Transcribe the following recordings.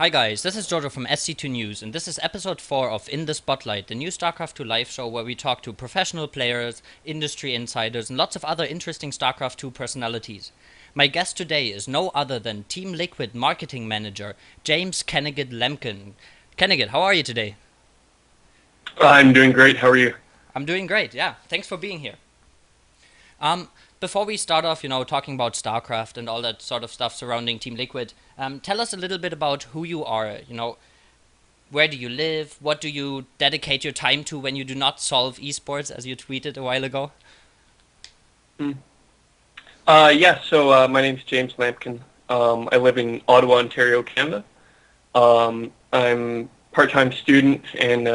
Hi guys, this is Jojo from SC2 News, and this is episode 4 of In the Spotlight, the new StarCraft II live show where we talk to professional players, industry insiders, and lots of other interesting StarCraft II personalities. My guest today is no other than Teamliquid Marketing Manager James Kennigit Lampkin. Kennigit, how are you today? I'm doing great. How are you? I'm doing great, yeah. Thanks for being here. Before we start off, talking about StarCraft and all that sort of stuff surrounding Team Liquid, tell us a little bit about who you are. Where do you live? What do you dedicate your time to when you do not solve eSports, as you tweeted a while ago? Mm. My name's James Lampkin. I live in Ottawa, Ontario, Canada. I'm part-time student and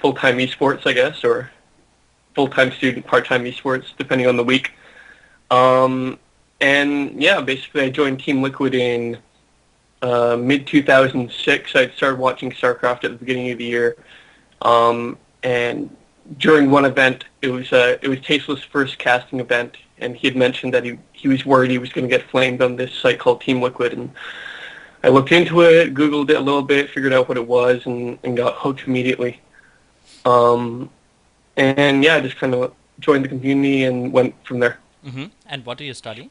full-time eSports, I guess, or full-time student, part-time eSports, depending on the week. Basically I joined Team Liquid in mid-2006. I'd started watching StarCraft at the beginning of the year. And during one event, it was Tasteless' first casting event, and he had mentioned that he was worried he was going to get flamed on this site called Team Liquid. And I looked into it, Googled it a little bit, figured out what it was, and got hooked immediately. I just kind of joined the community and went from there. Mm-hmm. And what do you study?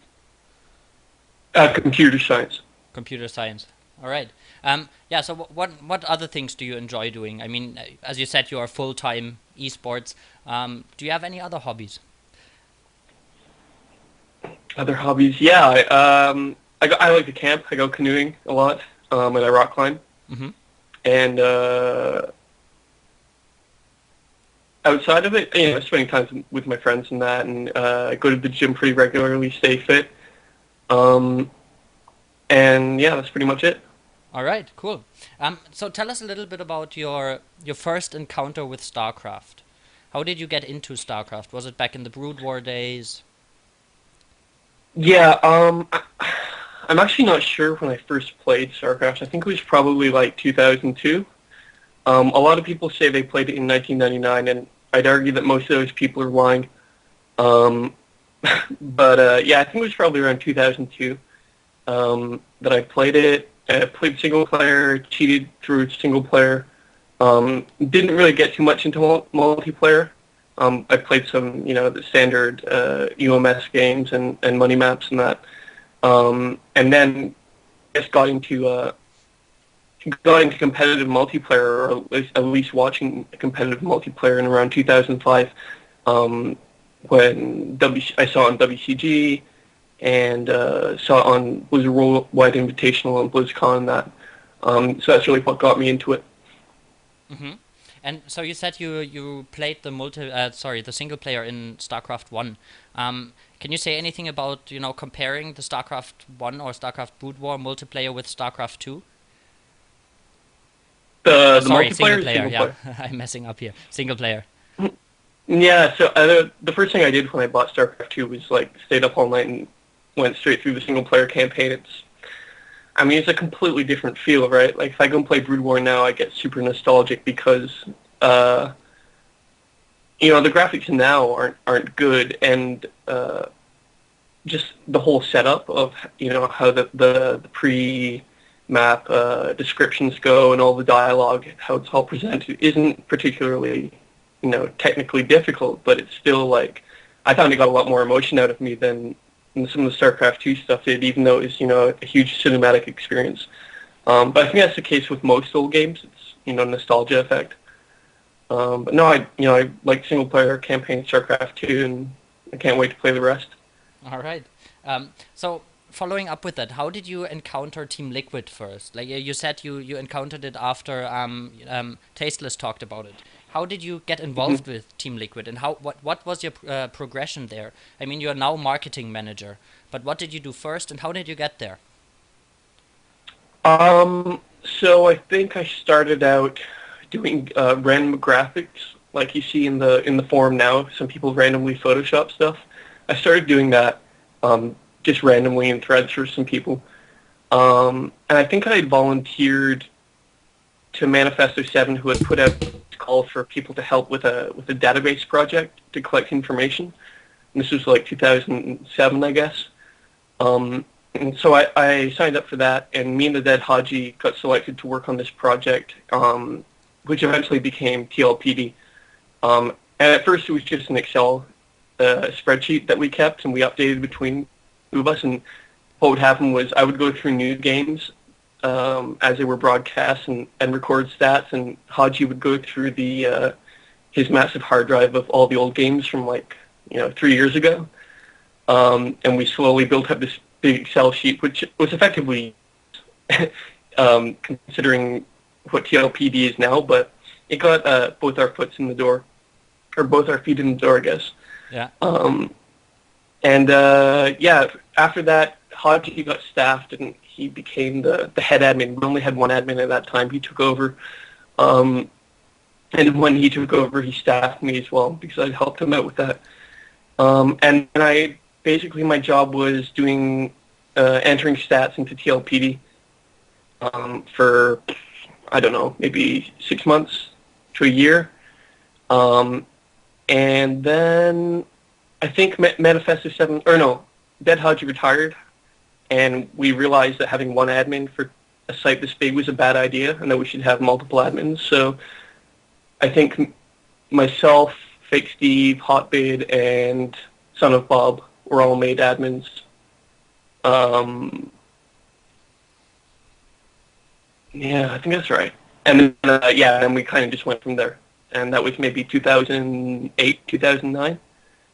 Computer science. Computer science. All right. So what other things do you enjoy doing? I mean, as you said, you are full-time esports. Do you have any other hobbies? Other hobbies? Yeah. I like to camp. I go canoeing a lot, and I rock climb. Mm-hmm. And outside of it, spending time with my friends and that, and I go to the gym pretty regularly, stay fit. That's pretty much it. All right, cool. So tell us a little bit about your first encounter with StarCraft. How did you get into StarCraft? Was it back in the Brood War days? Yeah, I'm actually not sure when I first played StarCraft. I think it was probably like 2002. A lot of people say they played it in 1999, and I'd argue that most of those people are lying. I think it was probably around 2002 that I played it. I played single player, cheated through single player. Didn't really get too much into multiplayer. I played some, the standard UMS games and money maps and that. And then just got into competitive multiplayer, or at least watching competitive multiplayer in around 2005, when I saw it on WCG and saw it on Blizzard Worldwide Invitational and BlizzCon and that. So that's really what got me into it. Mm-hmm. And so you said you played the single player in StarCraft 1. Can you say anything about comparing the StarCraft 1 or StarCraft Brood War multiplayer with StarCraft 2? The Sorry, multiplayer, single player. single player. Yeah, I'm messing up here. Single player. Yeah, so the first thing I did when I bought StarCraft 2 was stayed up all night and went straight through the single player campaign. It's a completely different feel, right? Like if I go and play Brood War now, I get super nostalgic because the graphics now aren't good, and just the whole setup of how the pre-map descriptions go and all the dialogue, how it's all presented, isn't particularly technically difficult, but it's still I found it got a lot more emotion out of me than some of the StarCraft 2 stuff did, even though it was a huge cinematic experience. But I think that's the case with most old games. It's nostalgia effect. But no, I like single player campaign StarCraft 2, and I can't wait to play the rest. All right. So following up with that, how did you encounter Team Liquid first? Like you said, you encountered it after Tasteless talked about it. How did you get involved with Team Liquid, and what was your progression there? I mean, you're now marketing manager, but what did you do first, and how did you get there? So I think I started out doing random graphics, like you see in the forum now. Some people randomly Photoshop stuff. I started doing that just randomly in threads for some people, and I think I had volunteered to Manifesto 7, who had put out call for people to help with a database project to collect information. And this was 2007, I guess. And so I signed up for that, and me and the Dead Haji got selected to work on this project, which eventually became TLPD. And at first it was just an Excel spreadsheet that we kept, and we updated between two of us. And what would happen was I would go through new games as they were broadcast and record stats, and Haji would go through the his massive hard drive of all the old games from 3 years ago. And we slowly built up this big Excel sheet, which was effectively considering what TLPD is now, but it got both our feet in the door, I guess. Yeah. After that, Haji got staffed, and he became the head admin. We only had one admin at that time. He took over. And when he took over, he staffed me as well because I helped him out with that. And basically my job was doing entering stats into TLPD for, I don't know, maybe 6 months to a year. And then I think Dead Haji retired, and we realized that having one admin for a site this big was a bad idea, and that we should have multiple admins. So I think myself, Fake Steve, Hotbid, and Son of Bob were all made admins. Yeah, I think that's right. And then we kind of just went from there. And that was maybe 2008, 2009,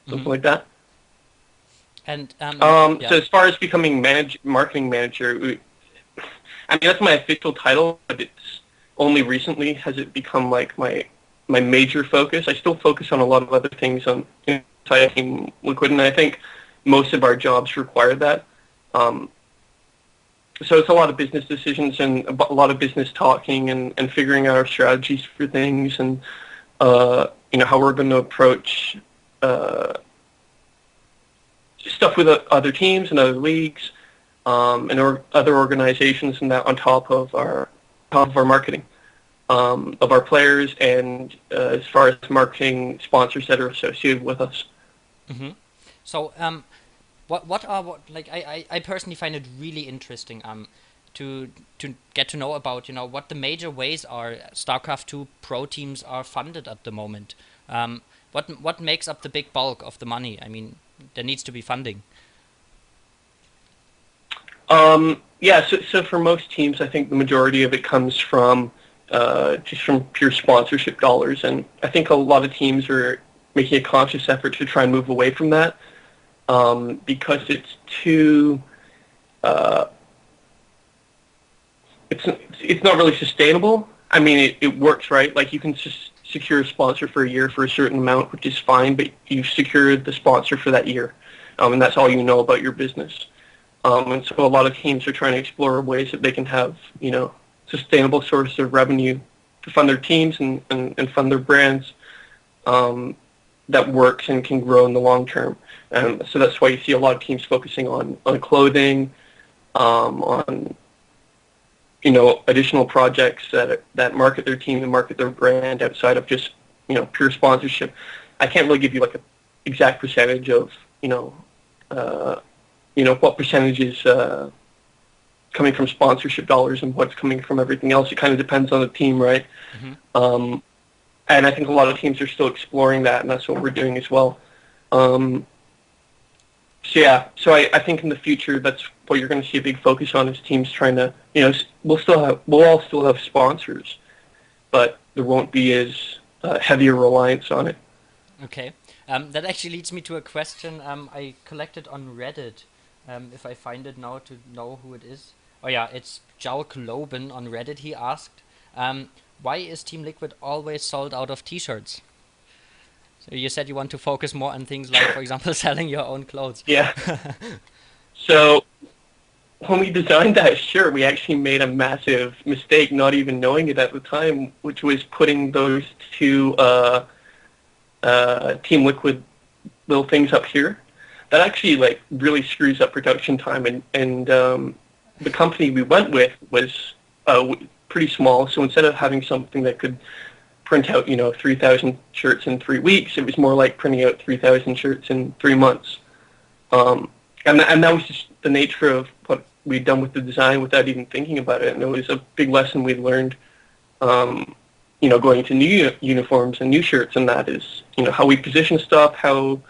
something like that. And So as far as becoming marketing manager, that's my official title, but it's only recently has it become like my major focus. I still focus on a lot of other things on inside Teamliquid, and I think most of our jobs require that. So it's a lot of business decisions and a lot of business talking and figuring out our strategies for things, and how we're going to approach stuff with other teams and other leagues and other organizations, and that on top of our marketing of our players, and as far as marketing sponsors that are associated with us. Mm-hmm. So I personally find it really interesting to get to know about what the major ways are StarCraft II pro teams are funded at the moment. What makes up the big bulk of the money? I mean, there needs to be funding. So for most teams, I think the majority of it comes from just from pure sponsorship dollars, and I think a lot of teams are making a conscious effort to try and move away from that because it's too it's not really sustainable. I mean, it works, right? Like, you can just secure a sponsor for a year for a certain amount, which is fine, but you've secured the sponsor for that year, and that's all you know about your business. And so a lot of teams are trying to explore ways that they can have, sustainable sources of revenue to fund their teams and fund their brands that works and can grow in the long term. So that's why you see a lot of teams focusing on clothing, on additional projects that market their team and market their brand outside of just pure sponsorship. I can't really give you like an exact percentage of what percentage is coming from sponsorship dollars and what's coming from everything else. It kind of depends on the team, right? Mm-hmm. And I think a lot of teams are still exploring that, and that's what we're doing as well. So I think in the future that's what you're going to see a big focus on, is teams trying to, we'll all still have sponsors, but there won't be as heavy a reliance on it. Okay. That actually leads me to a question I collected on Reddit. If I find it now to know who it is. Oh yeah, it's Jalk Loban on Reddit. He asked, why is Teamliquid always sold out of t-shirts? So you said you want to focus more on things like, for example, selling your own clothes. Yeah. So when we designed that shirt, we actually made a massive mistake, not even knowing it at the time, which was putting those two Teamliquid little things up here. That actually really screws up production time, and the company we went with was pretty small. So instead of having something that could print out 3,000 shirts in 3 weeks, it was more like printing out 3,000 shirts in 3 months. and that was just the nature of what we'd done with the design without even thinking about it. And it was a big lesson we learned, going to new uniforms and new shirts, and that is, how we position stuff, how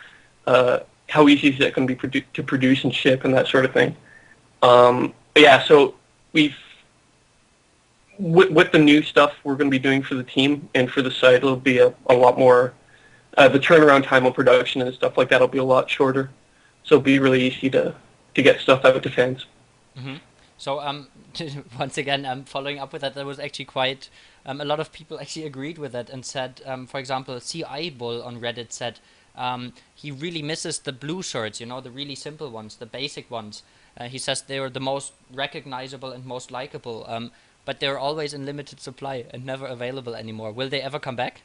easy is it going to be to produce and ship, and that sort of thing. But yeah, so with the new stuff we're going to be doing for the team and for the site, it'll be a lot more. The turnaround time on production and stuff like that will be a lot shorter, so it'll be really easy to get stuff out to fans. Mm-hmm. So once again, following up with that, there was actually quite a lot of people actually agreed with that and said, for example, SCII Bull on Reddit said he really misses the blue shirts, the really simple ones, the basic ones. He says they were the most recognizable and most likable, but they're always in limited supply and never available anymore. Will they ever come back?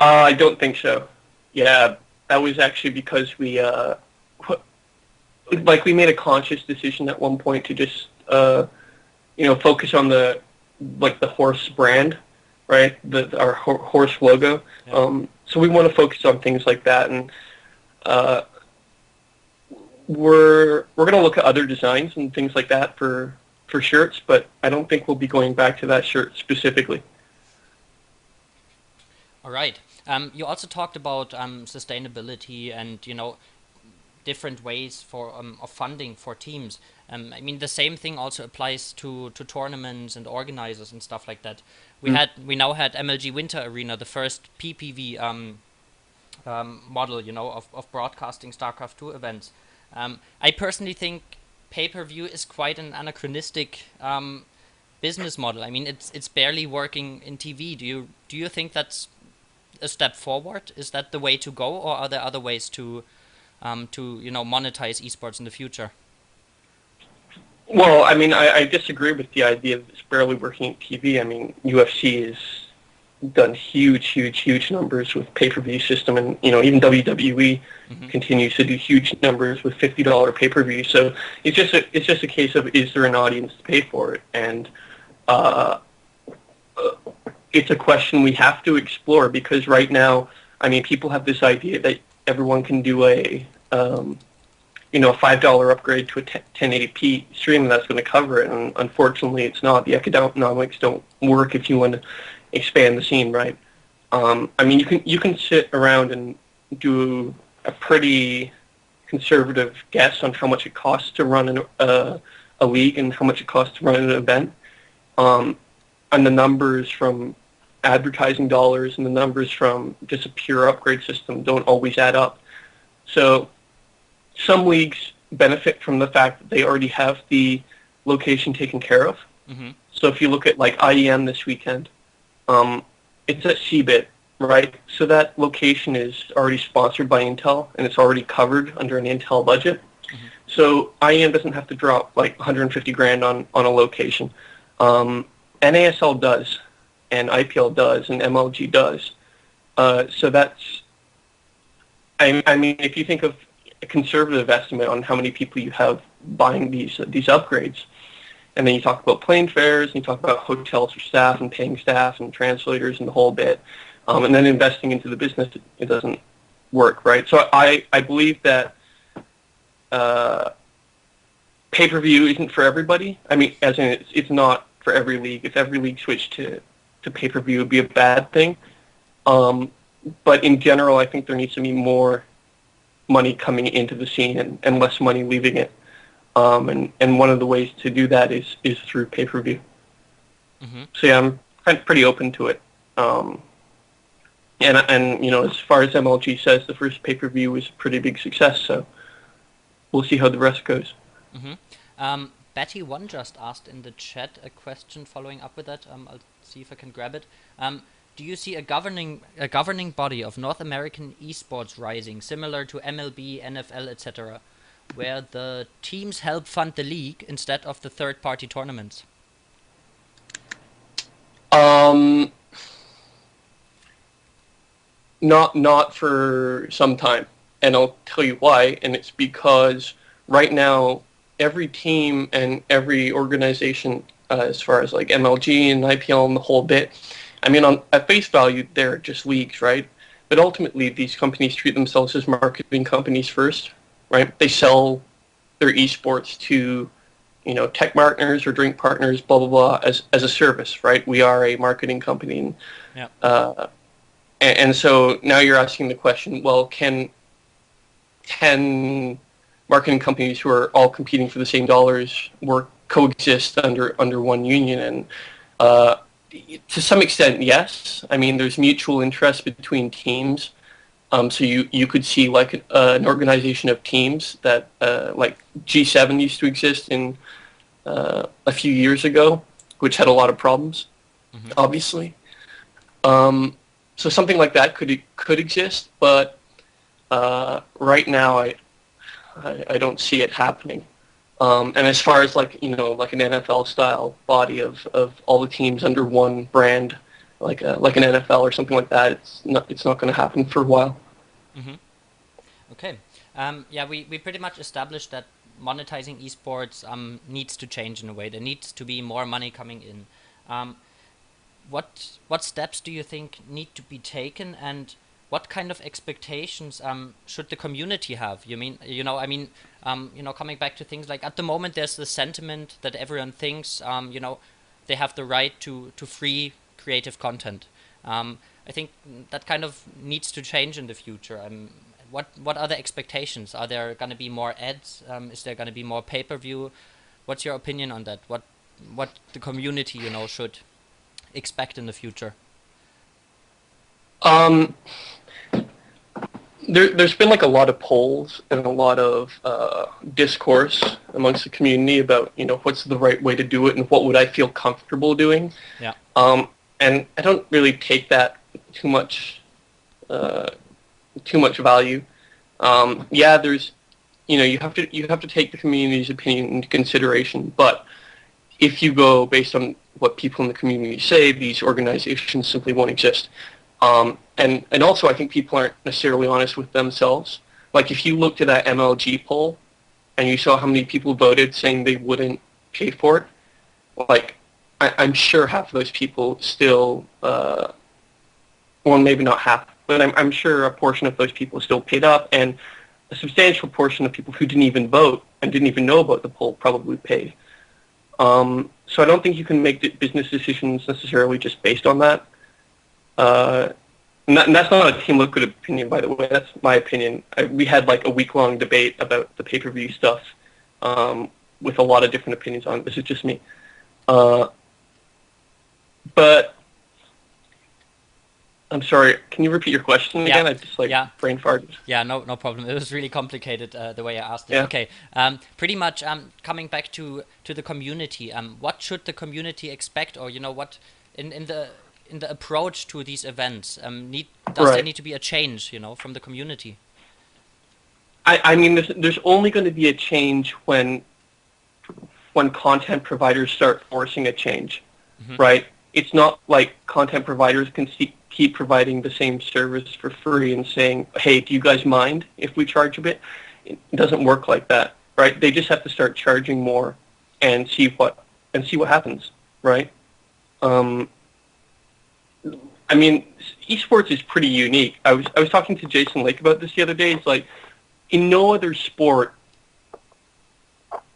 I don't think so. Yeah, that was actually because we made a conscious decision at one point to just focus on the horse brand, right? Our horse logo. Yeah. So we want to focus on things like that, and we're going to look at other designs and things like that for shirts, but I don't think we'll be going back to that shirt specifically. All right. You also talked about sustainability and different ways of funding for teams. I mean, the same thing also applies to tournaments and organizers and stuff like that. We now had MLG Winter Arena, the first PPV model, of broadcasting StarCraft II events. I personally think pay-per-view is quite an anachronistic business model. I mean, it's barely working in TV. Do you think that's a step forward? Is that the way to go, or are there other ways to monetize esports in the future? Well, I mean, I disagree with the idea that it's barely working in TV. I mean, UFC has done huge numbers with pay-per-view system, and even WWE continues to do huge numbers with $50 pay-per-view. So it's just a case of, is there an audience to pay for it? And it's a question we have to explore, because right now, I mean, people have this idea that everyone can do a $5 upgrade to a 1080p stream, and that's going to cover it. And unfortunately, it's not. The economics don't work if you want to expand the scene, right? I mean, you can sit around and do a pretty conservative guess on how much it costs to run a league and how much it costs to run an event. And the numbers from advertising dollars and the numbers from just a pure upgrade system don't always add up. So some leagues benefit from the fact that they already have the location taken care of. Mm-hmm. So if you look at like IEM this weekend, it's at CBIT, right? So that location is already sponsored by Intel, and it's already covered under an Intel budget. Mm-hmm. So IEM doesn't have to drop like 150 grand on a location. NASL does, and IPL does, and MLG does. So that's, I mean, if you think of a conservative estimate on how many people you have buying these upgrades, and then you talk about plane fares, and you talk about hotels for staff and paying staff and translators and the whole bit, and then investing into the business, it doesn't work, right? So I believe that pay-per-view isn't for everybody. I mean, as in it's not for every league. If every league switched to pay-per-view, it would be a bad thing. But in general, I think there needs to be more money coming into the scene and less money leaving it. And one of the ways to do that is through pay-per-view. Mm-hmm. So yeah, I'm pretty open to it. And as far as MLG says, the first pay-per-view was a pretty big success. So we'll see how the rest goes. Mm-hmm. Betty1 just asked in the chat a question following up with that. I'll see if I can grab it. Do you see a governing body of North American esports rising, similar to MLB, NFL, etc., where the teams help fund the league instead of the third-party tournaments? Not for some time, and I'll tell you why. And it's because right now every team and every organization, as far as like MLG and IPL and the whole bit, I mean, at face value, they're just leagues, right? But ultimately, these companies treat themselves as marketing companies first, right? They sell their esports to, tech partners or drink partners, blah blah blah, as a service, right? We are a marketing company, Yeah. And so now you're asking the question, well, can 10 marketing companies who are all competing for the same dollars coexist under one union? And to some extent, yes. I mean, there's mutual interest between teams. So you could see like an organization of teams that like G7 used to exist in a few years ago, which had a lot of problems, obviously. So something like that could exist, but right now I don't see it happening. And as far as like an NFL style body of all the teams under one brand, like an NFL or something like that, it's not going to happen for a while. Okay. Yeah, we pretty much established that monetizing esports needs to change in a way. There needs to be more money coming in. What steps do you think need to be taken, and what kind of expectations should the community have? Coming back to things like at the moment, there's the sentiment that everyone thinks, they have the right to free creative content. I think that kind of needs to change in the future. What are the expectations? Are there going to be more ads? Is there going to be more pay-per-view? What's your opinion on that? What the community, should expect in the future? There's been like a lot of polls and a lot of discourse amongst the community about what's the right way to do it and what would I feel comfortable doing. Yeah. And I don't really take that too much value. Yeah, there's you have to take the community's opinion into consideration, but if you go based on what people in the community say, these organizations simply won't exist. And also, I think people aren't necessarily honest with themselves. Like, if you looked at that MLG poll and you saw how many people voted saying they wouldn't pay for it, like, I'm sure half of those people still, well, maybe not half, but I'm sure a portion of those people still paid up, and a substantial portion of people who didn't even vote and didn't even know about the poll probably paid. So I don't think you can make business decisions necessarily just based on that. And that's not a Teamliquid opinion, by the way. That's my opinion. We had like a week-long debate about the pay-per-view stuff with a lot of different opinions on it. This is just me. But I'm sorry. Can you repeat your question again? I just brain farted. Yeah, no problem. It was really complicated the way I asked it. Yeah. Okay. Pretty much coming back to the community. What should the community expect, or what in the approach to these events? Does there need to be a change, from the community? I mean, there's only going to be a change when content providers start forcing a change, right? It's not like content providers can keep providing the same service for free and saying, hey, do you guys mind if we charge a bit? It doesn't work like that, right? They just have to start charging more and see what happens, right? I mean, esports is pretty unique. I was talking to Jason Lake about this the other day. It's like, in no other sport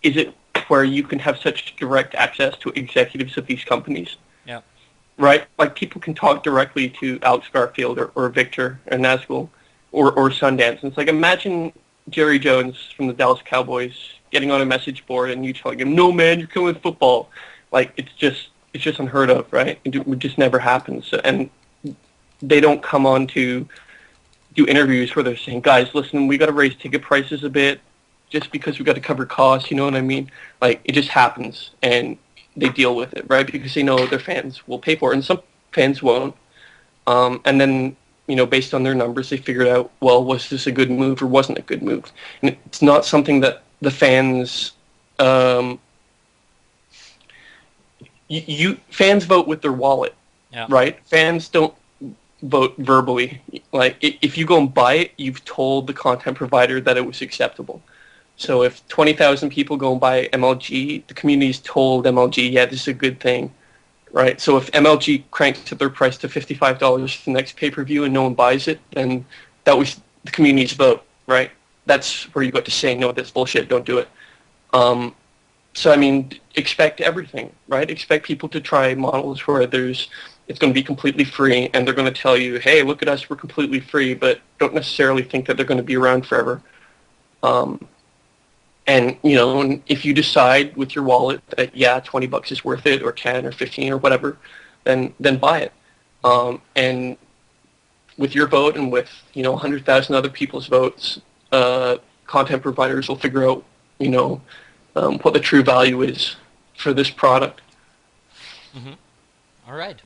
is it where you can have such direct access to executives of these companies. Yeah. Right? Like, people can talk directly to Alex Garfield or Victor or Nazgul or Sundance. And it's like, imagine Jerry Jones from the Dallas Cowboys getting on a message board and you telling him, no, man, you're killing football. Like, it's just unheard of, right? It would just never happen. So, and they don't come on to do interviews where they're saying, guys, listen, we got to raise ticket prices a bit just because we got to cover costs, you know what I mean? Like, it just happens, and they deal with it, right? Because they know their fans will pay for it, and some fans won't. And then, based on their numbers, they figured out, well, was this a good move or wasn't a good move? And it's not something that the fans... fans vote with their wallet, right? Fans don't vote verbally. Like, if you go and buy it, you've told the content provider that it was acceptable. So if 20,000 people go and buy MLG, the community's told MLG, yeah, this is a good thing, right? So if MLG cranks up their price to $55 for the next pay-per-view and no one buys it, then that was the community's vote, right? that's where you got to say, no, that's bullshit, don't do it. So I mean, expect everything, right? Expect people to try models where it's going to be completely free, and they're going to tell you, hey, look at us, we're completely free, but don't necessarily think that they're going to be around forever. And if you decide with your wallet that $20 is worth it, or 10 or 15 or whatever, then buy it. And with your vote and with 100,000 other people's votes, content providers will figure out what the true value is for this product. Mm-hmm. All right.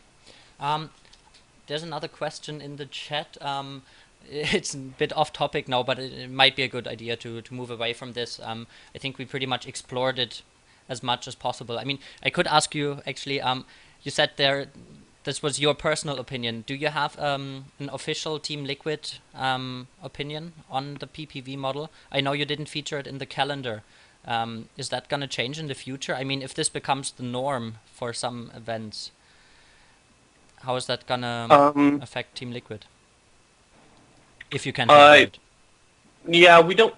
There's another question in the chat. It's a bit off topic now, but it might be a good idea to move away from this. I think we pretty much explored it as much as possible. I mean, I could ask you, actually, you said this was your personal opinion. Do you have an official Teamliquid opinion on the PPV model? I know you didn't feature it in the calendar. Is that going to change in the future? I mean, if this becomes the norm for some events, how is that going to affect Teamliquid? If you can talk about it. Yeah, we don't.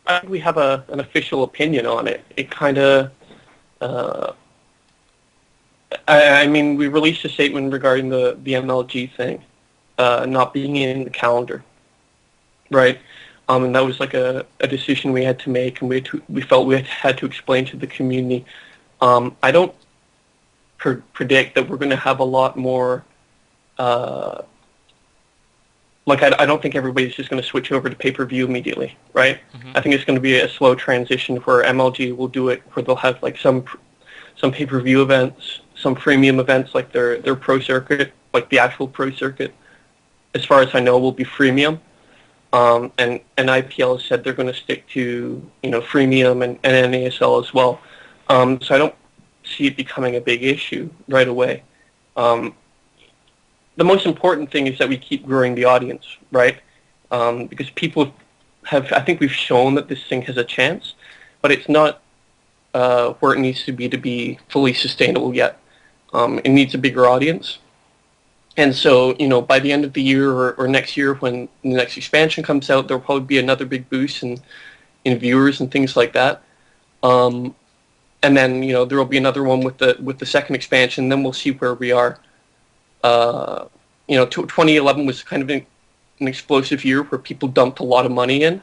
I think we have an official opinion on it. It kind of. I mean, we released a statement regarding the MLG thing, not being in the calendar, right? And that was like a decision we had to make, and we felt we had to explain to the community. I don't predict that we're going to have a lot more. I don't think everybody's just going to switch over to pay-per-view immediately, right? Mm-hmm. I think it's going to be a slow transition where MLG will do it, where they'll have like some pay-per-view events, some freemium events, like their pro circuit, like the actual pro circuit. As far as I know, will be freemium. And IPL has said they're going to stick to freemium and NASL as well. So I don't see it becoming a big issue right away. The most important thing is that we keep growing the audience, right? Because people I think we've shown that this thing has a chance, but it's not where it needs to be fully sustainable yet. It needs a bigger audience. And so, by the end of the year or next year when the next expansion comes out, there'll probably be another big boost in viewers and things like that. And then, there will be another one with the second expansion, then we'll see where we are. 2011 was kind of an explosive year where people dumped a lot of money in,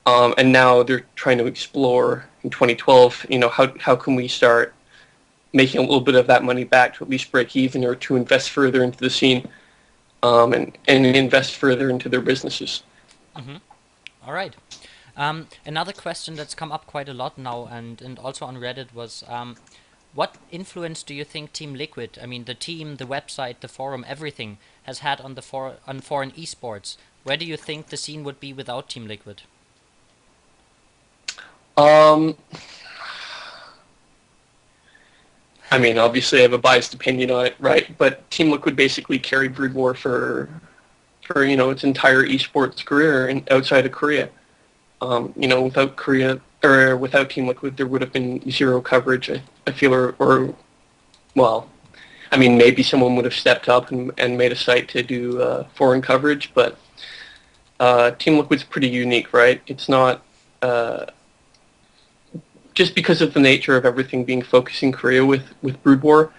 and now they're trying to explore in 2012. How can we start making a little bit of that money back to at least break even, or to invest further into the scene, and invest further into their businesses. Mm-hmm. All right. Another question that's come up quite a lot now, and also on Reddit, was what influence do you think Teamliquid, I mean the team, the website, the forum, everything, has had on foreign esports? Where do you think the scene would be without Teamliquid? I mean, obviously I have a biased opinion on it, right? But Teamliquid basically carried Brood War for its entire esports career outside of Korea. Without Korea, or without Teamliquid, there would have been zero coverage, I feel, well, I mean, maybe someone would have stepped up and made a site to do foreign coverage, but Teamliquid's pretty unique, right? It's not, just because of the nature of everything being focused in Korea with Brood War,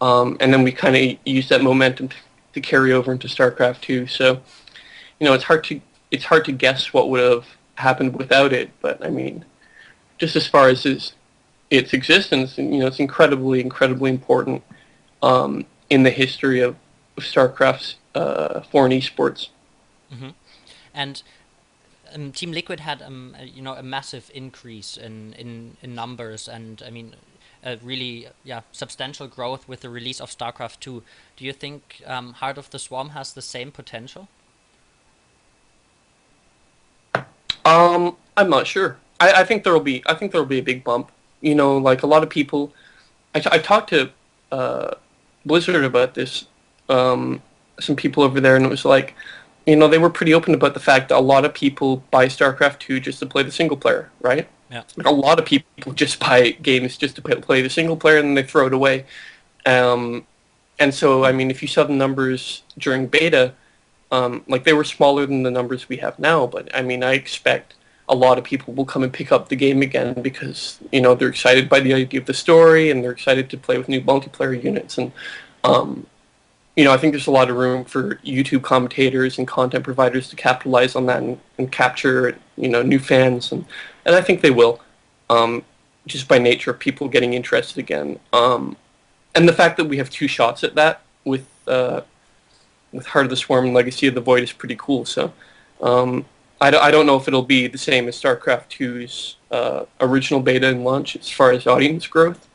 and then we kind of use that momentum to carry over into StarCraft II. So, it's hard to guess what would have happened without it, but I mean, just as far as its existence, it's incredibly important in the history of StarCraft's foreign esports. Mm-hmm. And Teamliquid had a massive increase in numbers, and I mean a really substantial growth with the release of StarCraft II. Do you think Heart of the Swarm has the same potential? I'm not sure. I think there'll be a big bump. Like a lot of people, I talked to Blizzard about this. Some people over there, and it was like, they were pretty open about the fact that a lot of people buy StarCraft II just to play the single player, right? Yeah. Like a lot of people just buy games just to play the single player, and then they throw it away. And so, I mean, if you saw the numbers during beta, like they were smaller than the numbers we have now, but I mean, I expect a lot of people will come and pick up the game again because they're excited by the idea of the story and they're excited to play with new multiplayer units. And um, I think there's a lot of room for YouTube commentators and content providers to capitalize on that and capture new fans, and I think they will, just by nature of people getting interested again. And the fact that we have two shots at that with Heart of the Swarm and Legacy of the Void is pretty cool. So I don't know if it'll be the same as StarCraft II's original beta and launch as far as audience growth,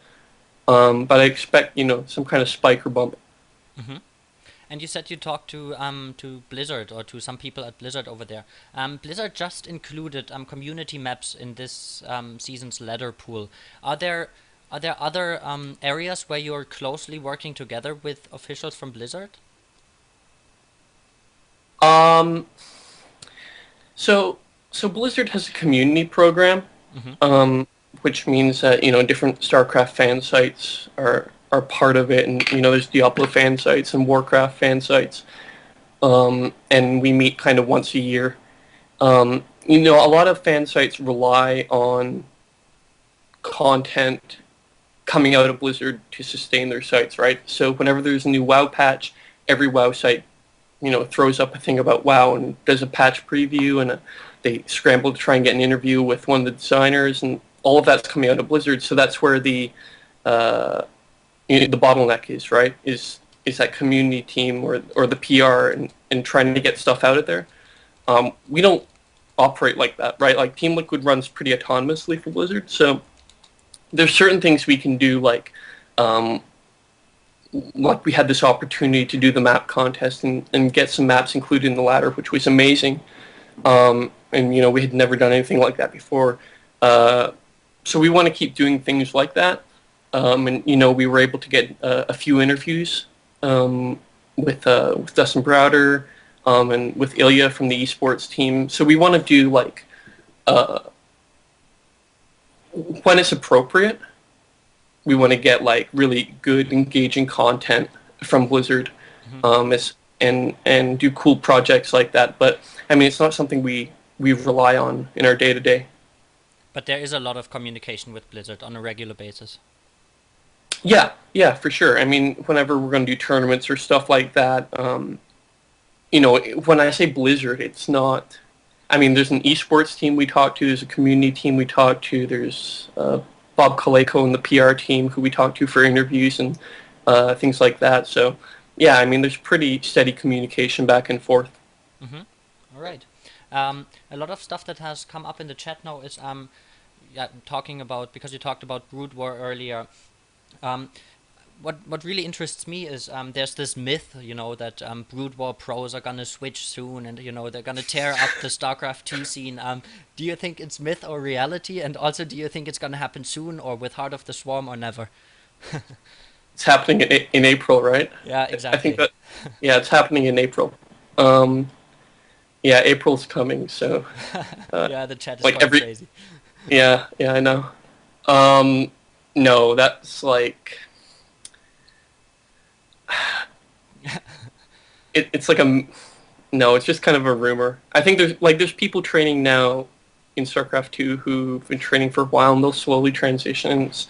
but I expect some kind of spike or bump. Mm-hmm. And you said you talked to Blizzard, or to some people at Blizzard over there. Blizzard just included community maps in this season's ladder pool. Are there other areas where you're closely working together with officials from Blizzard? Um, so Blizzard has a community program, Mm-hmm. which means that different StarCraft fan sites are part of it, and there's Diablo fan sites and Warcraft fan sites, and we meet kind of once a year. A lot of fan sites rely on content coming out of Blizzard to sustain their sites, right? So whenever there's a new WoW patch, every WoW site throws up a thing about WoW and does a patch preview, and they scramble to try and get an interview with one of the designers, and all of that's coming out of Blizzard. So that's where the bottleneck is, right? Is that community team or the PR and trying to get stuff out of there. We don't operate like that, right? Like Teamliquid runs pretty autonomously for Blizzard, so there's certain things we can do, like we had this opportunity to do the map contest and get some maps included in the ladder, which was amazing. And we had never done anything like that before. So we want to keep doing things like that. And we were able to get a few interviews with Dustin Browder and with Ilya from the eSports team. So we want to do when it's appropriate, we want to get really good, engaging content from Blizzard, and do cool projects like that. But I mean, it's not something we rely on in our day to day. But there is a lot of communication with Blizzard on a regular basis. Yeah, for sure. I mean, whenever we're going to do tournaments or stuff like that, when I say Blizzard, it's not. I mean, there's an esports team we talk to. There's a community team we talk to. There's Bob Kaleko and the PR team who we talk to for interviews and things like that. So, yeah, I mean, there's pretty steady communication back and forth. Mm-hmm. All right. A lot of stuff that has come up in the chat now is talking about, because you talked about Brood War earlier. What really interests me is there's this myth, that Brood War pros are gonna switch soon, and they're gonna tear up the StarCraft II scene. Do you think it's myth or reality? And also, do you think it's gonna happen soon, or with Heart of the Swarm, or never? It's happening in April, right? Yeah, exactly. I think that, yeah, it's happening in April. Yeah, April's coming, so. Yeah, the chat is quite crazy. Yeah, I know. No, that's it's no, it's just kind of a rumor. I think there's people training now in StarCraft II who've been training for a while, and they'll slowly transition. It's,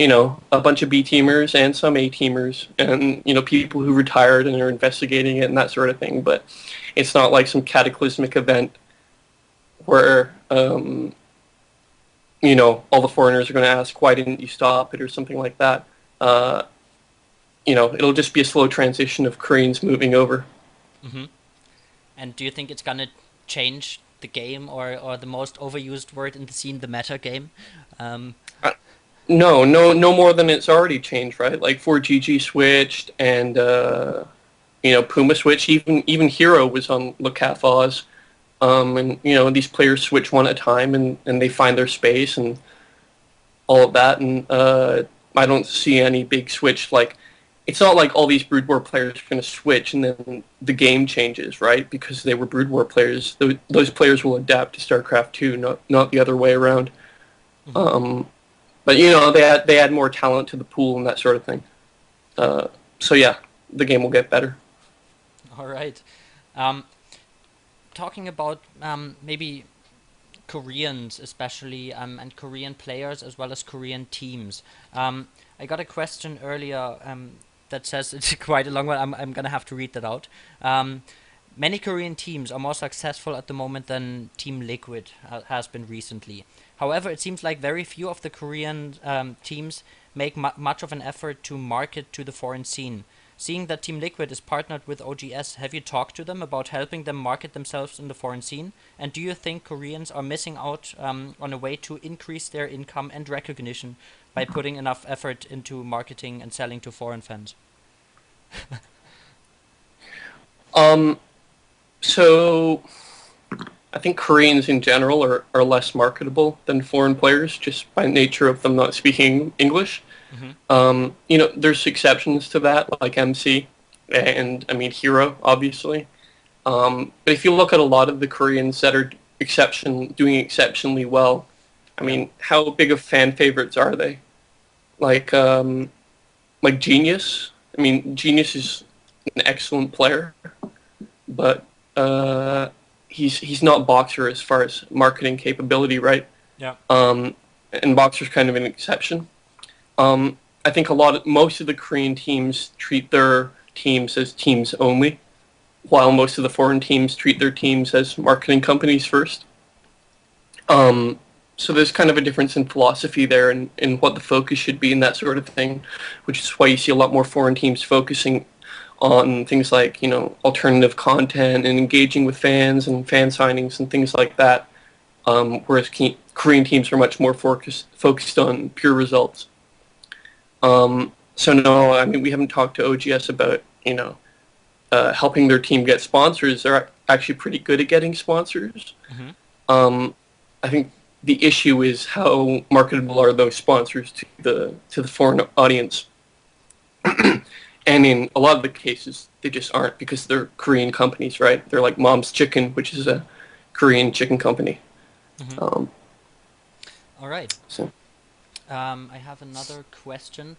a bunch of B teamers and some A teamers, and people who retired and are investigating it and that sort of thing. But it's not like some cataclysmic event where all the foreigners are going to ask, why didn't you stop it, or something like that. It'll just be a slow transition of Koreans moving over. Mm-hmm. And do you think it's gonna change the game, or the most overused word in the scene, the meta game? No more than it's already changed, right? Like 4GG switched, and Puma switched. Even Hero was on Lacaf Oz, and these players switch one at a time, and they find their space and all of that. And I don't see any big switch. Like, it's not like all these Brood War players are going to switch and then the game changes, right? Because they were Brood War players. Those players will adapt to StarCraft II, not the other way around. Mm-hmm. But they add more talent to the pool and that sort of thing. So yeah, the game will get better. All right. Talking about maybe Koreans, especially, and Korean players as well as Korean teams. I got a question earlier that says it's quite a long one. I'm gonna have to read that out. Many Korean teams are more successful at the moment than Teamliquid has been recently. However, it seems like very few of the Korean teams make much of an effort to market to the foreign scene. Seeing that Teamliquid is partnered with OGS, have you talked to them about helping them market themselves in the foreign scene? And do you think Koreans are missing out on a way to increase their income and recognition by putting enough effort into marketing and selling to foreign fans? Um, so I think Koreans in general are less marketable than foreign players just by nature of them not speaking English. There's exceptions to that, like MC and, I mean, Hero, obviously. But if you look at a lot of the Koreans that are doing exceptionally well, I mean, how big of fan favorites are they? Like, like Genius. I mean, Genius is an excellent player, but he's not Boxer as far as marketing capability, right? Yeah. And Boxer's kind of an exception. I think most of the Korean teams treat their teams as teams only, while most of the foreign teams treat their teams as marketing companies first. So there's kind of a difference in philosophy there and in what the focus should be and that sort of thing, which is why you see a lot more foreign teams focusing on things like, alternative content and engaging with fans and fan signings and things like that, whereas Korean teams are much more focused on pure results. So no, I mean, we haven't talked to OGS about, helping their team get sponsors. They're actually pretty good at getting sponsors. I think the issue is how marketable are those sponsors to the foreign audience. And in a lot of the cases, they just aren't because they're Korean companies, right? They're like Mom's Chicken, which is a Korean chicken company. All right. So. I have another question.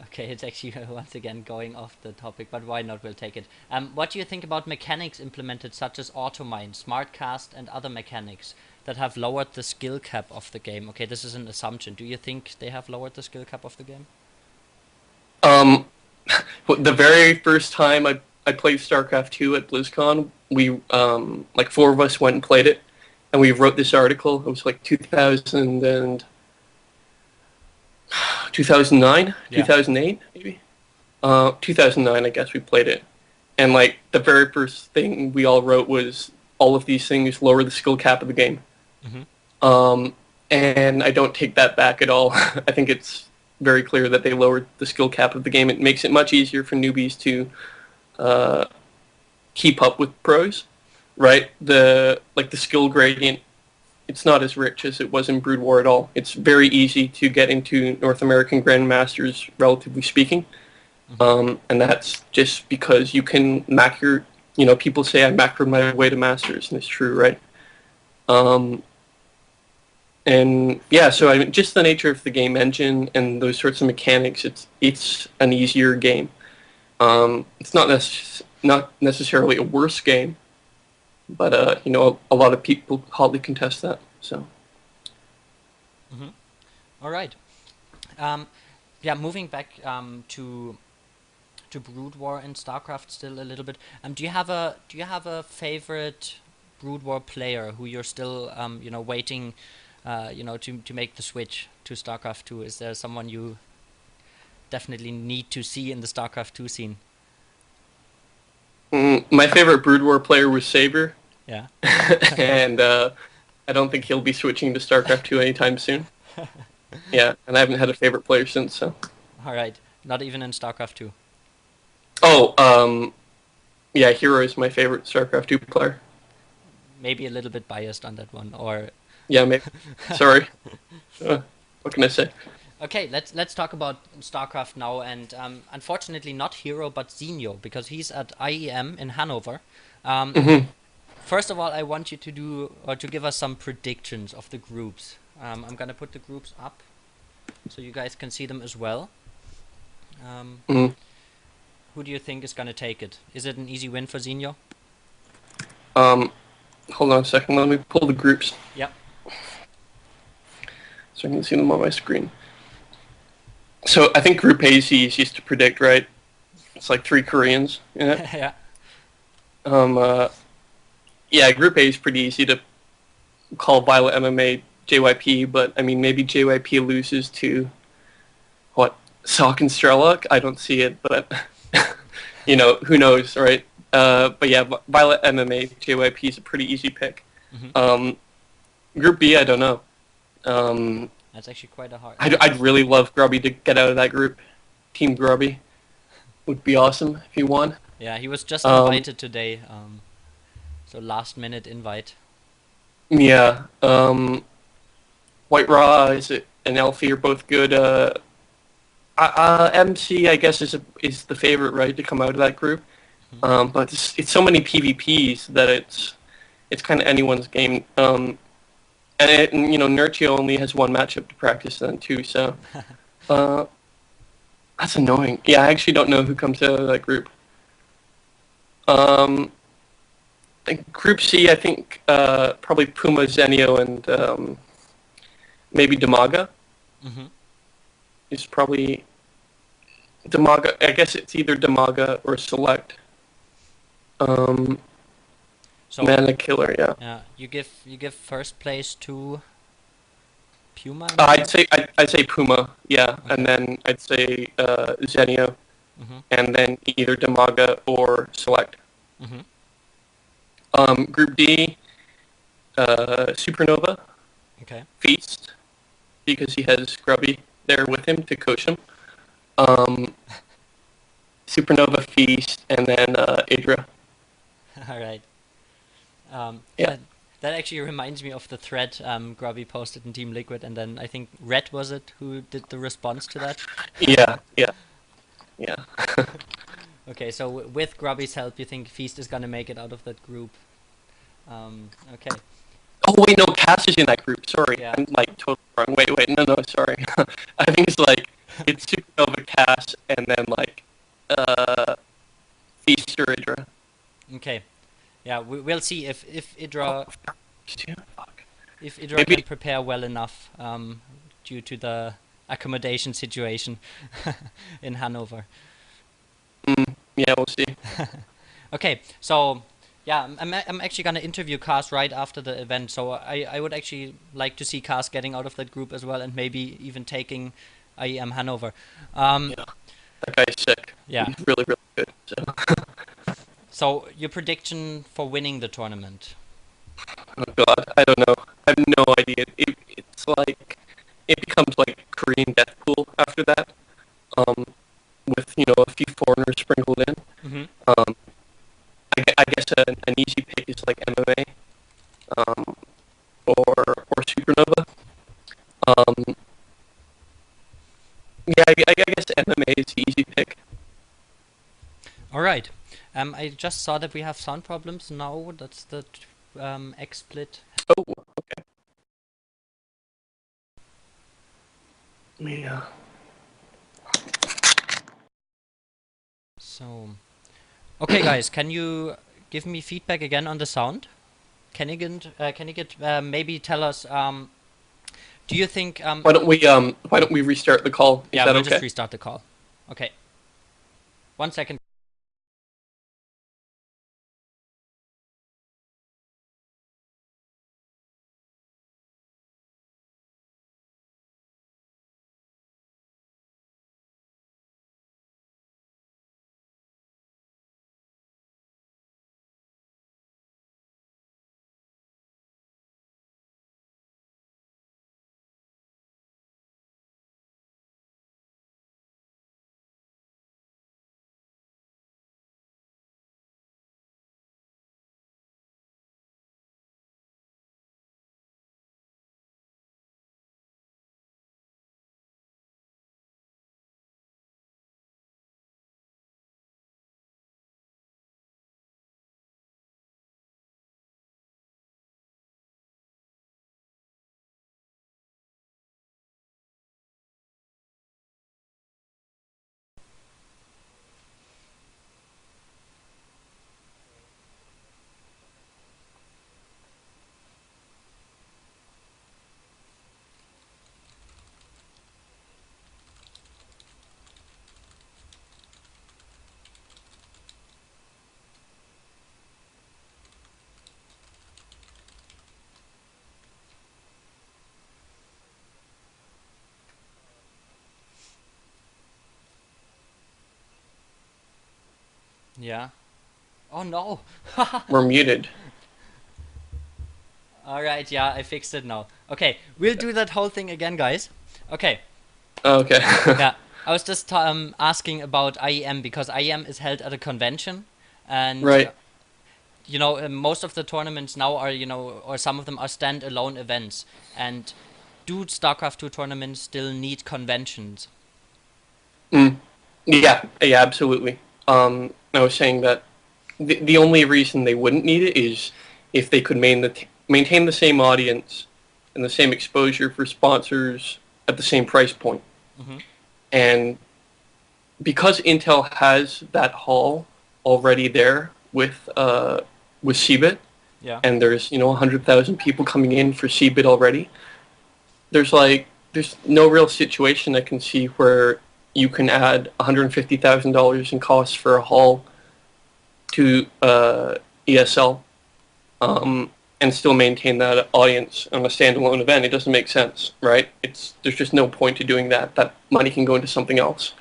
Okay, it's actually once again going off the topic, but why not? We'll take it. What do you think about mechanics implemented such as automine, smartcast, and other mechanics that have lowered the skill cap of the game? Okay, this is an assumption. Do you think they have lowered the skill cap of the game? The very first time I played StarCraft II at BlizzCon, we like 4 of us went and played it, and we wrote this article. It was like 2009, Yeah. 2008, maybe. 2009, I guess we played it. And like the very first thing we all wrote was all of these things lower the skill cap of the game. And I don't take that back at all. I think it's very clear that they lowered the skill cap of the game. It makes it much easier for newbies to keep up with pros, right? The skill gradient, it's not as rich as it was in Brood War at all. It's very easy to get into North American Grandmasters, relatively speaking. And that's just because you can people say I macroed my way to Masters, and it's true, right? And yeah, so I mean, just the nature of the game engine and those sorts of mechanics, it's an easier game. It's not necessarily a worse game, but a lot of people hotly contest that. So. All right. Yeah, moving back to Brood War and StarCraft still a little bit. Do you have a favorite Brood War player who you're still waiting to make the switch to StarCraft II? Is there someone you definitely need to see in the StarCraft II scene? My favorite Brood War player was Saber. Yeah. And I don't think he'll be switching to StarCraft II anytime soon. Yeah, and I haven't had a favorite player since, so. All right. Not even in StarCraft II. Oh, yeah, Hero is my favorite StarCraft II player. Maybe a little bit biased on that one, or... Yeah, maybe. Sorry. What can I say? Okay, let's talk about StarCraft now, and unfortunately not Hero, but Zinho, because he's at IEM in Hanover. First of all, I want you to give us some predictions of the groups. I'm gonna put the groups up, so you guys can see them as well. Who do you think is gonna take it? Is it an easy win for Zinho? Um, hold on a second. Let me pull the groups Yep. so I can see them on my screen. So I think Group A is the easiest to predict, right? It's like 3 Koreans in it. Yeah. Um, uh, yeah, Group A is pretty easy to call Violet MMA JYP, but I mean maybe JYP loses to what Salk and Strelok. I don't see it, but who knows, right? But yeah, Violet MMA JYP is a pretty easy pick. Hmm. Um, Group B, I don't know. Um, That's actually quite a hard. I'd really love Grubby to get out of that group. Team Grubby would be awesome if he won. Yeah, he was just Um, invited today. So last minute invite. yeah. White Raw and Elfie are both good. MC, I guess, is the favorite, right, to come out of that group. Hmm. But it's so many PvPs that it's kind of anyone's game. And Nurtio only has one matchup to practice then too, so uh, that's annoying. Yeah, I actually don't know who comes out of that group. Um, Group C, I think probably Puma, Zenio, and maybe Damaga Hmm. is probably Damaga. I guess it's either Damaga or Select. Um, So Mana Killer, yeah. yeah, you give first place to Puma, I'm I'd guessing. say I'd say Puma, yeah, and Okay. then I'd say Zenio, Hmm. and then either Damaga or Select. Hmm. Group D, Supernova, Okay. Feast, because he has Grubby there with him to coach him. Um, Supernova, Feast, and then Idra. All right. Yeah, That actually reminds me of the thread Grubby posted in Team Liquid, and then I think Red was it who did the response to that. yeah, yeah, yeah. Okay, so with Grubby's help, you think Feast is gonna make it out of that group? Okay. Oh wait, no, Cass is in that group. Sorry, Yeah. I'm like totally wrong. Wait, no, sorry. I think it's Supernova, Cass, and then uh, Feast or Idra. Okay. Yeah, we'll see if Oh, Idra fuck. if Idra can Maybe. prepare well enough due to the accommodation situation in Hanover. Yeah, we'll see. Okay, so yeah, I'm actually gonna interview Cars right after the event, so I would actually like to see Cars getting out of that group as well, and maybe even taking IEM Hanover. Um, Yeah, that guy's sick. yeah. He's really, really good. So, So your prediction for winning the tournament? oh god, I don't know. I have no idea. It's like it becomes like Korean death pool after that. Um, with a few foreigners sprinkled in. Mm-hmm. Um, I guess an easy pick is like MMA, or Supernova. Um, yeah, I guess MMA is the easy pick. All right. I just saw that we have sound problems now. That's the XSplit. Oh, okay. Yeah. So, okay, guys, can you give me feedback again on the sound? Kennigit, maybe tell us. Do you think? Why don't we restart the call? Is Yeah, that we'll just okay? restart the call. Okay, 1 second. Yeah. Oh no. We're muted. All right. Yeah, I fixed it now. Okay, we'll do that whole thing again, guys. Okay. Okay. Yeah, I was just asking about IEM because IEM is held at a convention, and Right. most of the tournaments now are or some of them are standalone events. And do StarCraft II tournaments still need conventions? Mm. Yeah. Yeah. Absolutely. I was saying that the only reason they wouldn't need it is if they could maintain the same audience and the same exposure for sponsors at the same price point. Mm-hmm. And because Intel has that hall already there with CBIT, Yeah. and there's 100,000 people coming in for CBIT already, there's no real situation I can see where you can add $150,000 in costs for a hall to ESL, and still maintain that audience on a standalone event. It doesn't make sense, right? There's just no point to doing that. That money can go into something else.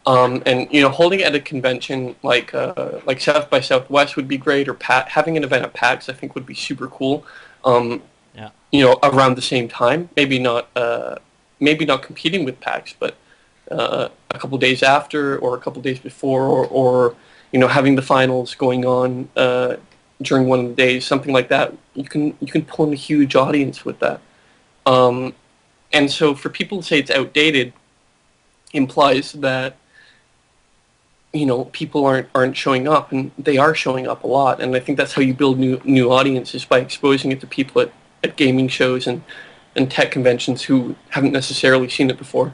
And holding it at a convention like South by Southwest would be great, or having an event at PAX I think would be super cool. Yeah. Around the same time, maybe not competing with PAX, but a couple days after or a couple days before, or having the finals going on during one of the days, something like that. You can pull in a huge audience with that. And so for people to say it's outdated implies that people aren't showing up, and they are showing up a lot. And I think that's how you build new audiences, by exposing it to people at gaming shows and tech conventions who haven't necessarily seen it before.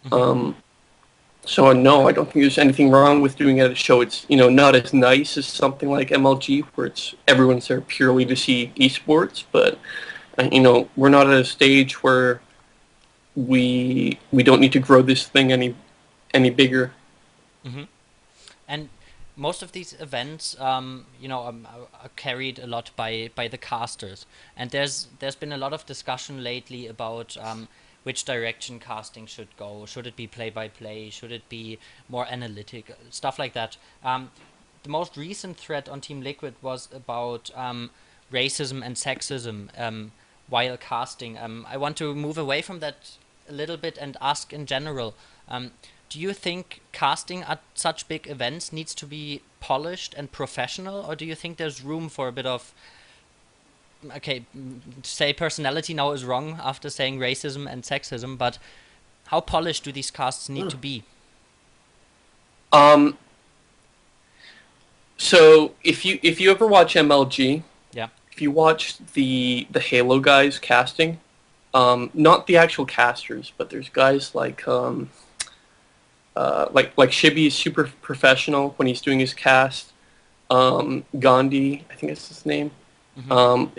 Mm-hmm. So no, I don't think there's anything wrong with doing it at a show. It's not as nice as something like MLG, where everyone's there purely to see eSports, but we're not at a stage where we don't need to grow this thing any bigger. Mm-hmm. And most of these events, are carried a lot by the casters. And there's been a lot of discussion lately about which direction casting should go. Should it be play by play? Should it be more analytic? Stuff like that. The most recent thread on Team Liquid was about racism and sexism while casting. I want to move away from that a little bit and ask in general. Do you think casting at such big events needs to be polished and professional, or do you think there's room for a bit of, okay, say personality now is wrong after saying racism and sexism, but how polished do these casts need to be? So if you ever watch MLG, Yeah. if you watch the Halo guys casting, not the actual casters, but there's guys like Shibby is super professional when he's doing his cast. Gandhi, I think that's his name, Mm-hmm.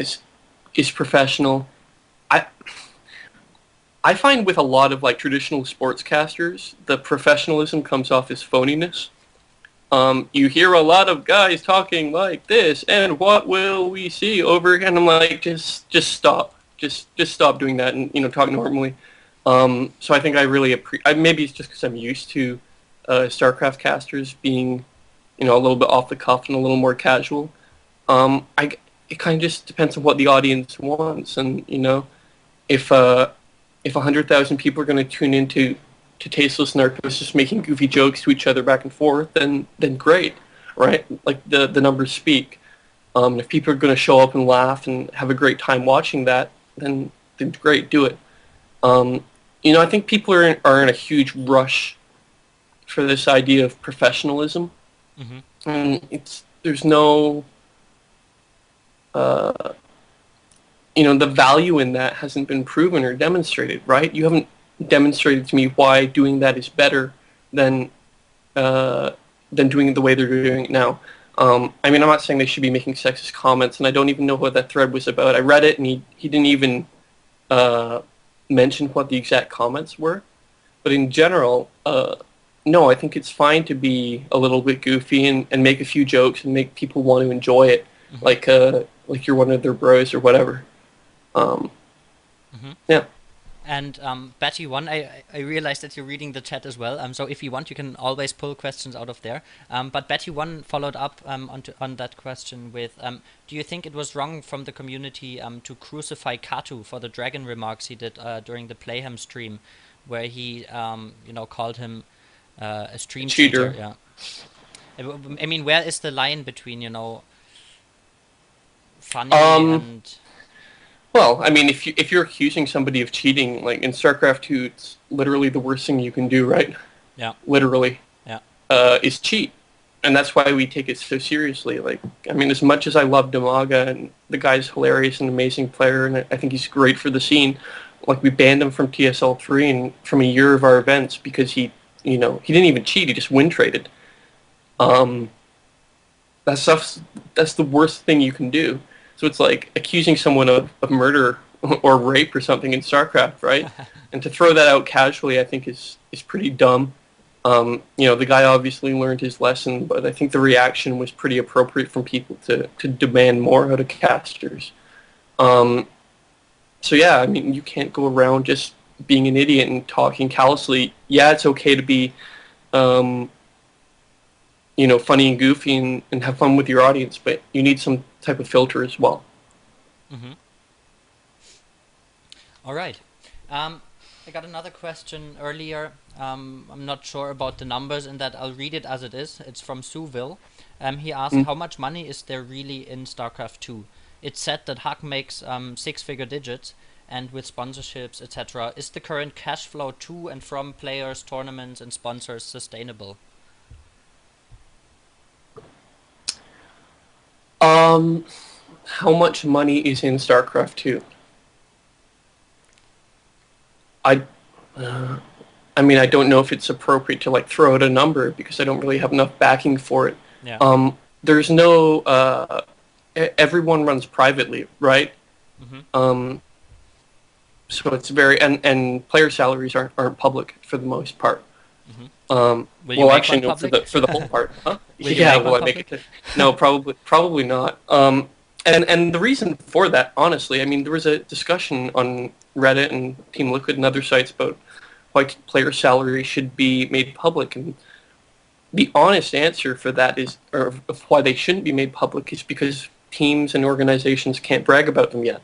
is professional. I find with a lot of traditional sportscasters, the professionalism comes off as phoniness. You hear a lot of guys talking like this, and what will we see over again? I'm like, just stop, just stop doing that, and talk normally. So I think I really maybe it's just because I'm used to StarCraft casters being a little bit off the cuff and a little more casual. It kind of just depends on what the audience wants, and if 100,000 people are going to tune into Tasteless Narcosis making goofy jokes to each other back and forth, then great, right? Like the numbers speak. If people are going to show up and laugh and have a great time watching that, then great, do it. I think people are in a huge rush for this idea of professionalism, Mm-hmm. and there's no the value in that hasn't been proven or demonstrated, right? You haven't demonstrated to me why doing that is better than doing it the way they're doing it now. I'm not saying they should be making sexist comments, and I don't even know what that thread was about. I read it, and he didn't even mention what the exact comments were. But in general, no, I think it's fine to be a little bit goofy and make a few jokes and make people want to enjoy it, Mm-hmm. like you're one of their bros or whatever. Mm-hmm. Yeah. And Betty1, I realized that you're reading the chat as well. So if you want, you can always pull questions out of there. But Betty1 followed up on that question with, do you think it was wrong from the community to crucify Katu for the dragon remarks he did during the Playham stream, where he called him a stream cheater? Yeah. I mean, where is the line between funny and... Well, I mean, if you're accusing somebody of cheating, like in StarCraft II, it's literally the worst thing you can do, right? Yeah. Literally. Yeah. Is cheat. And that's why we take it so seriously. Like, I mean, as much as I love Damaga, and the guy's hilarious and amazing player, and I think he's great for the scene, like, we banned him from TSL3 and from a year of our events because he didn't even cheat, he just win traded. That's the worst thing you can do. So it's like accusing someone of murder or rape or something in StarCraft, right? And to throw that out casually, I think is pretty dumb. The guy obviously learned his lesson, but I think the reaction was pretty appropriate from people to demand more out of casters. So yeah, I mean, you can't go around just being an idiot and talking callously. Yeah, it's okay to be, funny and goofy and have fun with your audience, but you need some type of filter as well. Mm-hmm. All right. I got another question earlier. I'm not sure about the numbers in that. I'll read it as it is. It's from Suville. He asked, how much money is there really in StarCraft II? It's said that Huck makes 6-figure digits, and with sponsorships, etc. Is the current cash flow to and from players, tournaments, and sponsors sustainable? How much money is in StarCraft II? I mean, I don't know if it's appropriate to like throw out a number because I don't really have enough backing for it. Yeah. There's no everyone runs privately, right? Mm-hmm. So it's very and player salaries aren't public for the most part. Mm-hmm. Well, actually, no, for the whole part. Huh? Yeah, will I make it? No, probably not. And the reason for that, honestly, I mean, there was a discussion on Reddit and Teamliquid and other sites about why player salary should be made public, and the honest answer for that is, or of why they shouldn't be made public, is because teams and organizations can't brag about them yet.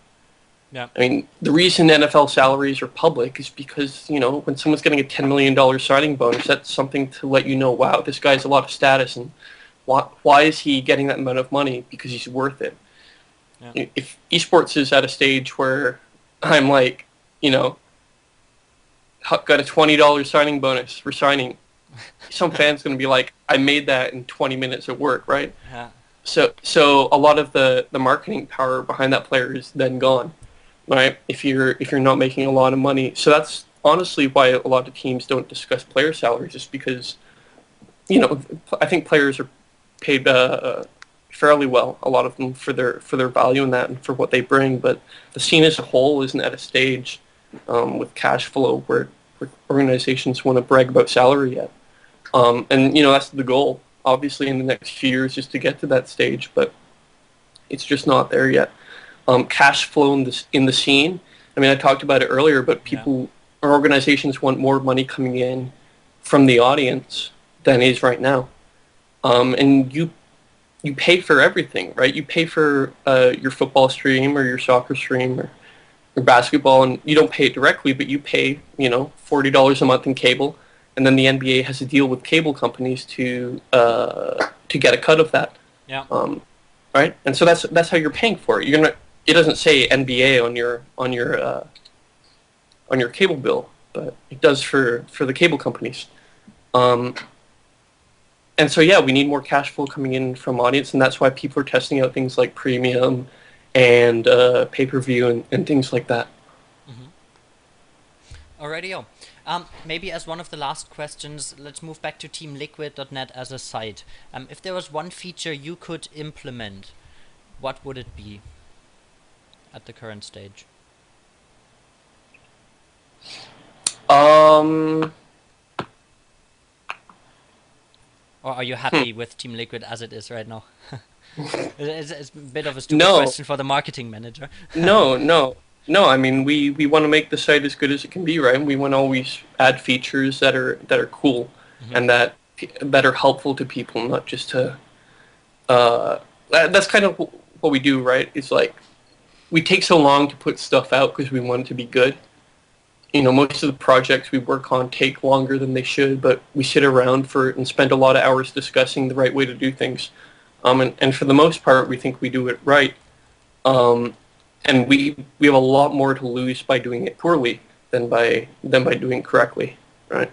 Yeah. I mean, the reason NFL salaries are public is because, when someone's getting a $10 million signing bonus, that's something to let you know, wow, this guy's a lot of status, and why is he getting that amount of money? Because he's worth it. Yeah. If eSports is at a stage where I'm like, got a $20 signing bonus for signing, some fan's going to be like, I made that in 20 minutes at work, right? Yeah. So a lot of the marketing power behind that player is then gone. Right, if you're not making a lot of money, so that's honestly why a lot of teams don't discuss player salaries, just because, I think players are paid fairly well, a lot of them for their value in that and for what they bring. But the scene as a whole isn't at a stage with cash flow where organizations want to brag about salary yet. And that's the goal, obviously, in the next few years, is to get to that stage, but it's just not there yet. Cash flow in the scene. I mean, I talked about it earlier, but people or organizations want more money coming in from the audience than is right now. And you pay for everything, right? You pay for your football stream or your soccer stream or your basketball, and you don't pay it directly, but you pay $40 a month in cable, and then the NBA has a deal with cable companies to get a cut of that. Yeah. Right, and so that's how you're paying for it. It doesn't say NBA on your cable bill, but it does for the cable companies. And so yeah, we need more cash flow coming in from audience, and that's why people are testing out things like premium and pay-per-view and things like that. Mm-hmm. Alrighty-o. Maybe as one of the last questions, let's move back to teamliquid.net as a site. If there was one feature you could implement, what would it be at the current stage? Or are you happy with Teamliquid as it is right now? It's a bit of a stupid question for the marketing manager. No. No, I mean we want to make the site as good as it can be, right? And we want to always add features that are cool Hmm. and that are helpful to people, not just to. That's kind of what we do, right? It's like we take so long to put stuff out because we want it to be good. You know, most of the projects we work on take longer than they should, but we sit around for and spend a lot of hours discussing the right way to do things. And for the most part, we think we do it right. Um, and we have a lot more to lose by doing it poorly than by doing it correctly, right?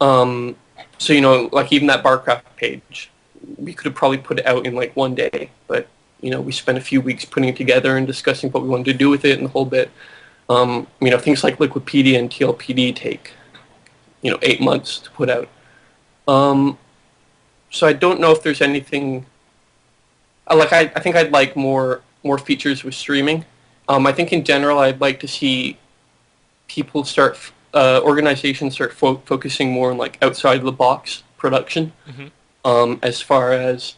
Um, so you know, like even that Barcraft page, we could have probably put it out in like one day, but you know, we spent a few weeks putting it together and discussing what we wanted to do with it and the whole bit. You know, things like Liquipedia and TLPD take 8 months to put out. Um, so I don't know if there's anything like I think I'd like more features with streaming. I think in general I'd like to see people start organizations start focusing more on like outside of the box production. Hmm. As far as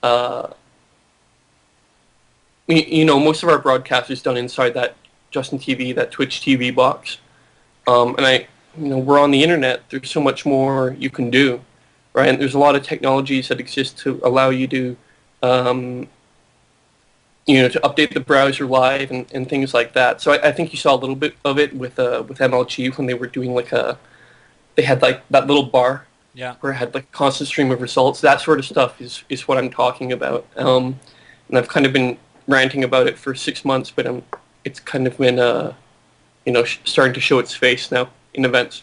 uh, you know, most of our broadcast is done inside that Justin TV, that Twitch TV box. And we're on the internet. There's so much more you can do, right? And there's a lot of technologies that exist to allow you to, to update the browser live and things like that. So I think you saw a little bit of it with MLG when they were doing they had like that little bar Yeah. where it had like a constant stream of results. That sort of stuff is what I'm talking about. And I've kind of been ranting about it for 6 months, but it's kind of been starting to show its face now in events.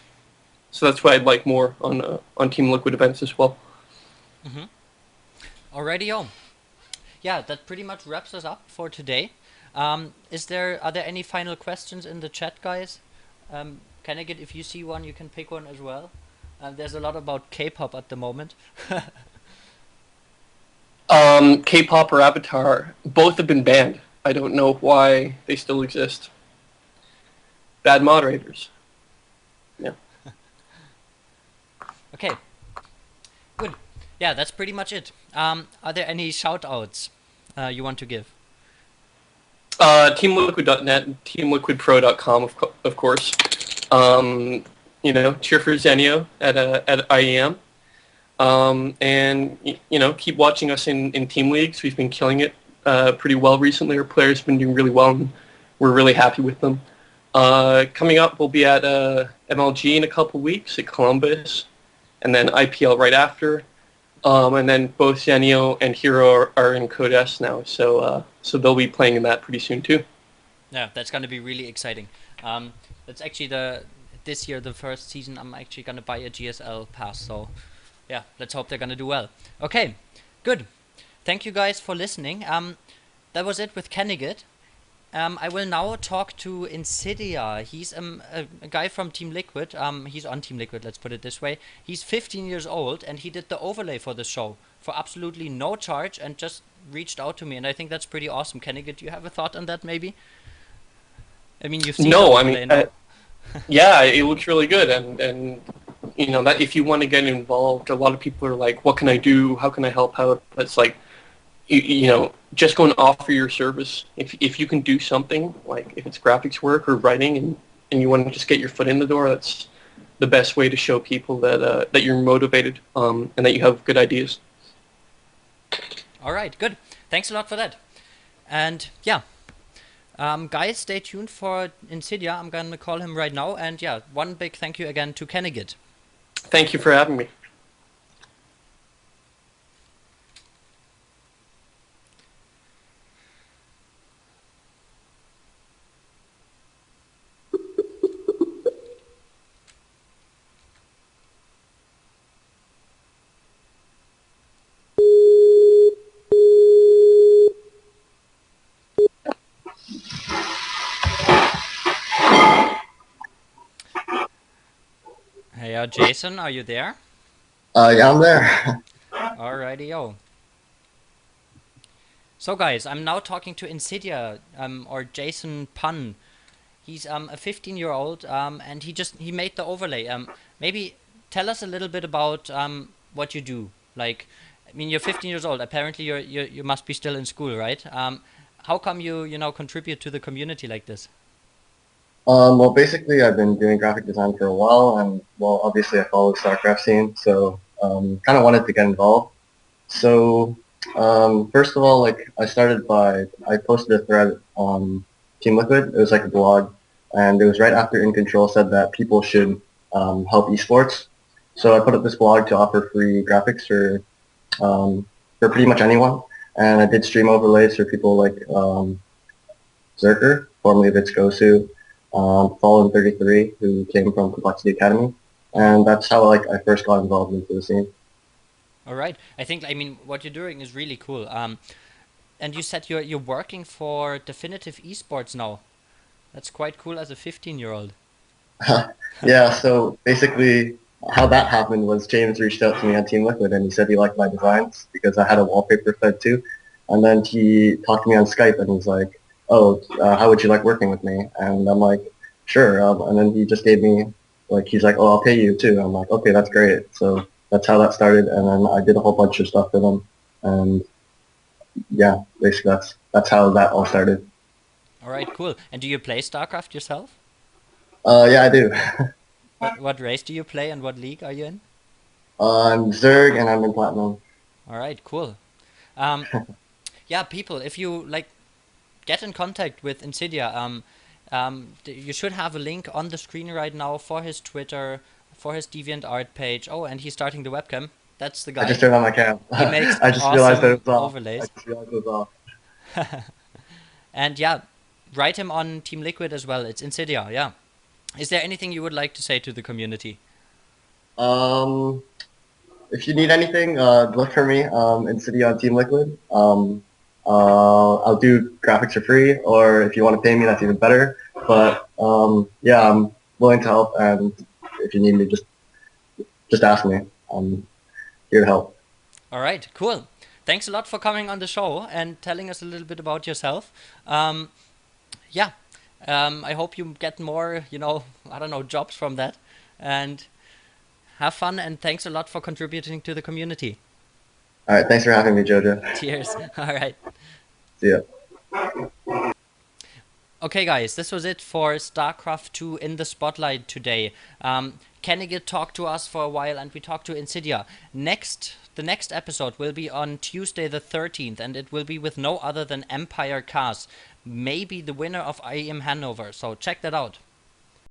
So that's why I'd like more on Teamliquid events as well. Hmm. Alrighty, yeah, that pretty much wraps us up for today. Are there any final questions in the chat, guys? Kennigit, if you see one, you can pick one as well. There's a lot about K-pop at the moment. K-pop or Avatar, both have been banned. I don't know why they still exist. Bad moderators. Yeah. Okay, good. Yeah, that's pretty much it. Are there any shout-outs you want to give? Teamliquid.net and teamliquidpro.com, of course. Cheer for Zenio at IEM. And keep watching us in team leagues. We've been killing it pretty well recently. Our players have been doing really well, and we're really happy with them. Coming up, we'll be at MLG in a couple weeks at Columbus, and then IPL right after. And then both Zenio and Hero are in Code S now, so they'll be playing in that pretty soon too. Yeah, that's gonna be really exciting. That's actually this year, the first season, I'm actually gonna buy a GSL pass. So, yeah, let's hope they're gonna do well. Okay, good. Thank you guys for listening. That was it with Kennigit. I will now talk to InsidiA. He's a guy from Teamliquid. He's on Teamliquid, let's put it this way. He's 15 years old, and he did the overlay for the show for absolutely no charge and just reached out to me, and I think that's pretty awesome. Kennigit, do you have a thought on that, maybe? I mean, you've seen the No, I overlay, mean, no? yeah, it looks really good, and that if you want to get involved, a lot of people are like, "What can I do? How can I help out?" But it's like, just go and offer your service. If you can do something, like if it's graphics work or writing, and you want to just get your foot in the door, that's the best way to show people that you're motivated and that you have good ideas. All right, good. Thanks a lot for that. And yeah, guys, stay tuned for InsidiA. I'm gonna call him right now. And yeah, one big thank you again to Kennigit. Thank you for having me. Hey, Jason, are you there? Yeah, I'm there. Alrighty, yo. So guys, I'm now talking to InsidiA, or Jason Pun. He's a 15-year-old, and he made the overlay. Maybe tell us a little bit about what you do. Like, I mean, you're 15 years old. Apparently, you must be still in school, right? How come you contribute to the community like this? Well, basically, I've been doing graphic design for a while, and well, obviously, I follow the StarCraft scene, so kind of wanted to get involved. So, first of all, like I posted a thread on Teamliquid. It was like a blog, and it was right after In Control said that people should help esports. So I put up this blog to offer free graphics for pretty much anyone, and I did stream overlays for people like Zerker, formerly of Gosu, Fallen 33, who came from Complexity Academy, and that's how I first got involved into the scene. All right. I mean, what you're doing is really cool. And you said you're working for Definitive Esports now. That's quite cool as a 15-year-old. Yeah, so basically how that happened was James reached out to me on Team Liquid and he said he liked my designs because I had a wallpaper fed too. And then he talked to me on Skype and he's like, oh, how would you like working with me? And I'm like, sure. And then he just gave me, he's like, oh, I'll pay you too. I'm like, okay, that's great. So that's how that started. And then I did a whole bunch of stuff for them. And yeah, basically that's how that all started. All right, cool. And do you play StarCraft yourself? Yeah, I do. What race do you play and what league are you in? I'm Zerg and I'm in Platinum. All right, cool. Um, yeah, people, if you like, get in contact with InsidiA. You should have a link on the screen right now for his Twitter, for his DeviantArt page. Oh, and he's starting the webcam. That's the I guy. just turned on my cam. He makes I just realized that it awesome was off. overlays. I just realized it was off. And yeah, write him on Team Liquid as well. It's InsidiA, yeah. Is there anything you would like to say to the community? Um, if you need anything, look for me in City on Team Liquid. I'll do graphics for free, or if you want to pay me, that's even better. But yeah, I'm willing to help, and if you need me, just ask me. I'm here to help. All right, cool. Thanks a lot for coming on the show and telling us a little bit about yourself. Yeah, I hope you get more, I don't know, jobs from that. And have fun, and thanks a lot for contributing to the community. All right, thanks for having me, Jojo. Cheers. All right. See ya. Okay, guys, this was it for StarCraft II in the Spotlight today. Kennigit talked to us for a while, and we talked to InsidiA. The next episode will be on Tuesday the 13th, and it will be with no other than Empire Cars, maybe the winner of IEM Hanover. So check that out.